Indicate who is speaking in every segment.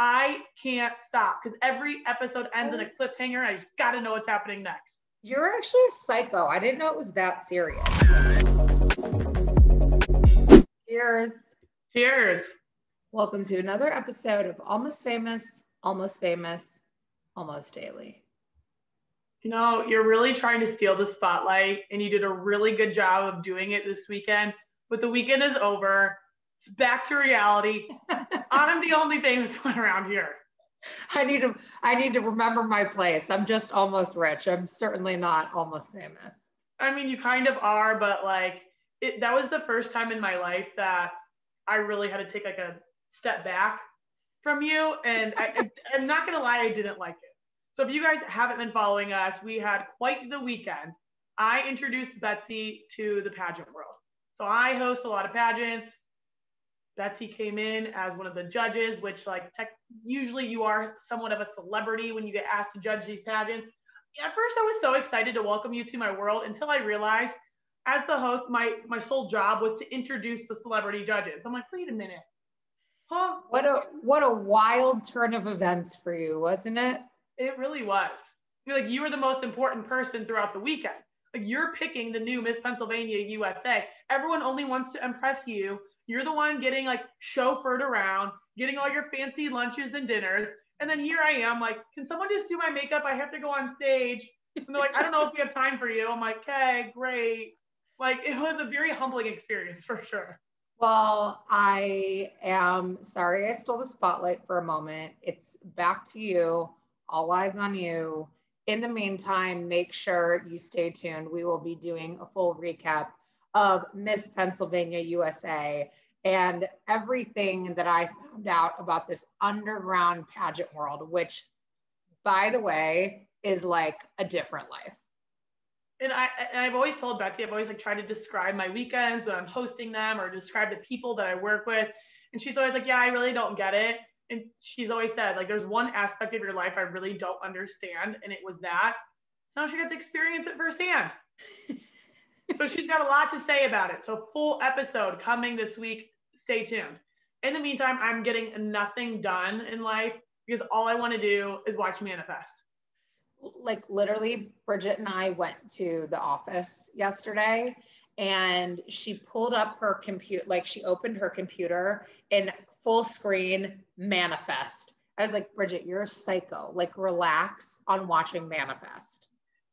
Speaker 1: I can't stop because every episode ends in a cliffhanger and I just got to know what's happening next.
Speaker 2: You're actually a psycho. I didn't know it was that serious. Cheers.
Speaker 1: Cheers.
Speaker 2: Welcome to another episode of Almost Famous, Almost Famous, Almost Daily.
Speaker 1: You know, you're really trying to steal the spotlight, and you did a really good job of doing it this weekend. But the weekend is over. It's back to reality. I'm the only famous one around here.
Speaker 2: I need to remember my place. I'm just almost rich. I'm certainly not almost famous.
Speaker 1: I mean, you kind of are, but like that was the first time in my life that I really had to take like a step back from you. And I'm not gonna lie, I didn't like it. So if you guys haven't been following us, we had quite the weekend. I introduced Betsy to the pageant world. So I host a lot of pageants. Betsy came in as one of the judges, which usually you are somewhat of a celebrity when you get asked to judge these pageants. At first, I was so excited to welcome you to my world until I realized as the host, my sole job was to introduce the celebrity judges. I'm like, wait a minute. Huh?
Speaker 2: What a wild turn of events for you, wasn't it?
Speaker 1: It really was. I feel like you were the most important person throughout the weekend. Like you're picking the new Miss Pennsylvania USA. Everyone only wants to impress you. You're the one getting like chauffeured around, getting all your fancy lunches and dinners. And then here I am like, can someone just do my makeup? I have to go on stage. And they're like, I don't know if we have time for you. I'm like, okay, great. Like it was a very humbling experience for sure.
Speaker 2: Well, I am sorry I stole the spotlight for a moment. It's back to you. All eyes on you. In the meantime, make sure you stay tuned. We will be doing a full recap of Miss Pennsylvania USA and everything that I found out about this underground pageant world, which, by the way, is like a different life.
Speaker 1: And I've always told Betsy, I've always like tried to describe my weekends when I'm hosting them or describe the people that I work with. And she's always like, yeah, I really don't get it. And she's always said, like, there's one aspect of your life I really don't understand. And it was that. So now she got to experience it firsthand. So she's got a lot to say about it. So full episode coming this week. Stay tuned. In the meantime, I'm getting nothing done in life because all I want to do is watch Manifest.
Speaker 2: Like literally, Bridget and I went to the office yesterday and she pulled up her computer, like she opened her computer in full screen Manifest. I was like, Bridget, you're a psycho. Like relax on watching Manifest.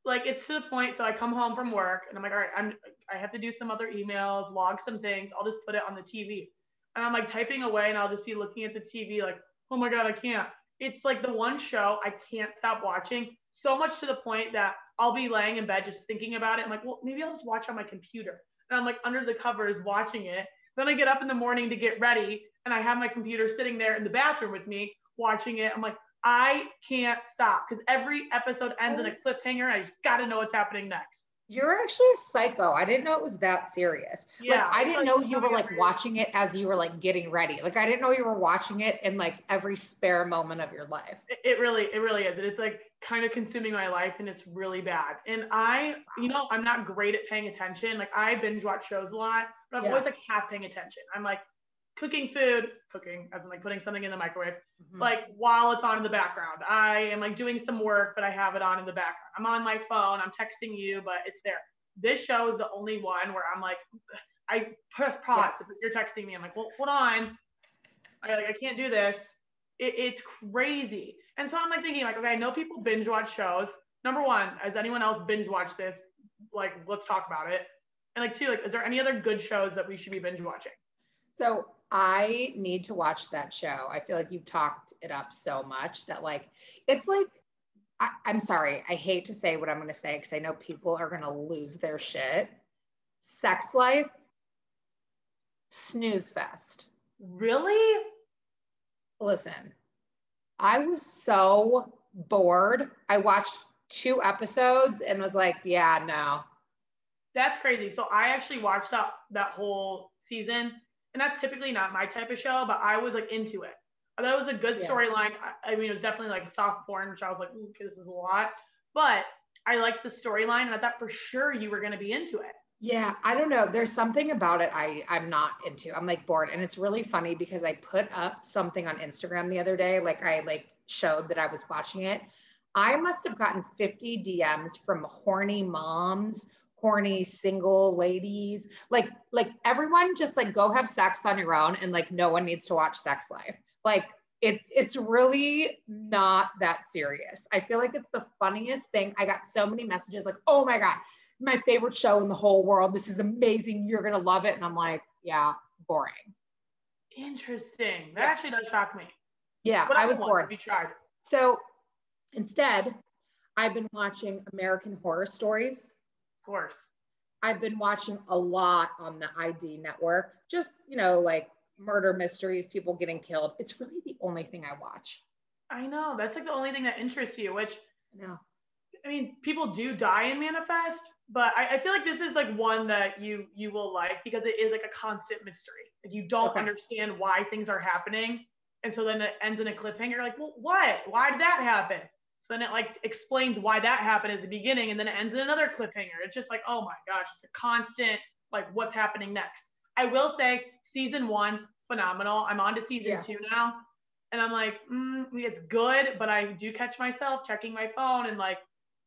Speaker 1: Like it's to the point. So I come home from work and I'm like, all right, I have to do some other emails, log some things. I'll just put it on the TV. And I'm like typing away and I'll just be looking at the TV like, oh my God, I can't. It's like the one show I can't stop watching, so much to the point that I'll be laying in bed just thinking about it. I'm like, well, maybe I'll just watch on my computer. And I'm like under the covers watching it. Then I get up in the morning to get ready and I have my computer sitting there in the bathroom with me watching it. I'm like, I can't stop because every episode ends in a cliffhanger and I just got to know what's happening next.
Speaker 2: You're actually a psycho. I didn't know it was that serious.
Speaker 1: Yeah,
Speaker 2: like I didn't know you were like watching it as you were like getting ready. Like I didn't know you were watching it in like every spare moment of your life.
Speaker 1: It really is. It's like kind of consuming my life and it's really bad. And I'm not great at paying attention. Like I binge watch shows a lot, but I'm always like half paying attention. I'm like cooking as in like putting something in the microwave, like while it's on in the background. I am like doing some work, but I have it on in the background. I'm on my phone, I'm texting you, but it's there. This show is the only one where I'm like, I press pause if you're texting me. I'm like, well, hold on. I can't do this. It's crazy. And so I'm like thinking like, okay, I know people binge watch shows. Number one, has anyone else binge watched this? Like, let's talk about it. And like two, like, is there any other good shows that we should be binge watching?
Speaker 2: So I need to watch that show. I feel like you've talked it up so much that like, it's like, I'm sorry. I hate to say what I'm going to say because I know people are going to lose their shit. Sex Life, snooze fest.
Speaker 1: Really?
Speaker 2: Listen, I was so bored. I watched 2 episodes and was like, yeah, no.
Speaker 1: That's crazy. So I actually watched that whole season. And that's typically not my type of show, but I was like into it. I thought it was a good storyline. I mean, it was definitely like soft porn, which I was like, okay, this is a lot. But I liked the storyline and I thought for sure you were going to be into it.
Speaker 2: Yeah, I don't know. There's something about it I'm not into. I'm like bored. And it's really funny because I put up something on Instagram the other day. Like I like showed that I was watching it. I must have gotten 50 DMs from horny moms, horny single ladies. Like everyone just like go have sex on your own and like no one needs to watch Sex Life. Like it's really not that serious. I feel like it's the funniest thing. I got so many messages like, "Oh my God, my favorite show in the whole world. This is amazing. You're going to love it." And I'm like, yeah, boring.
Speaker 1: Interesting. That actually does shock me.
Speaker 2: Yeah,
Speaker 1: What
Speaker 2: I was
Speaker 1: ones
Speaker 2: bored.
Speaker 1: have you tried?
Speaker 2: So instead, I've been watching American Horror Stories.
Speaker 1: Of course.
Speaker 2: I've been watching a lot on the ID network, just, you know, like murder mysteries, people getting killed. It's really the only thing I watch.
Speaker 1: I know. That's like the only thing that interests you, which,
Speaker 2: No.
Speaker 1: I mean, people do die in Manifest, but I feel like this is like one that you will like because it is like a constant mystery. Like you don't understand why things are happening. And so then it ends in a cliffhanger. You're like, well, what? Why did that happen? So then it like explains why that happened at the beginning and then it ends in another cliffhanger. It's just like, oh my gosh, it's a constant, like what's happening next. I will say season 1, phenomenal. I'm on to season 2 now. And I'm like, it's good, but I do catch myself checking my phone and like,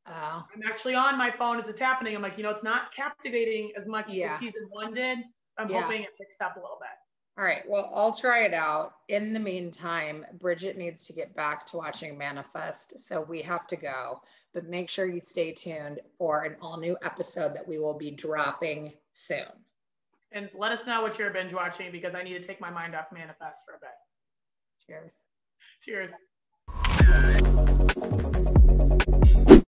Speaker 1: I'm actually on my phone as it's happening. I'm like, it's not captivating as much as season 1 did. I'm hoping it picks up a little bit.
Speaker 2: All right. Well, I'll try it out. In the meantime, Bridget needs to get back to watching Manifest, so we have to go. But make sure you stay tuned for an all-new episode that we will be dropping soon.
Speaker 1: And let us know what you're binge watching because I need to take my mind off Manifest for a bit.
Speaker 2: Cheers.
Speaker 1: Cheers.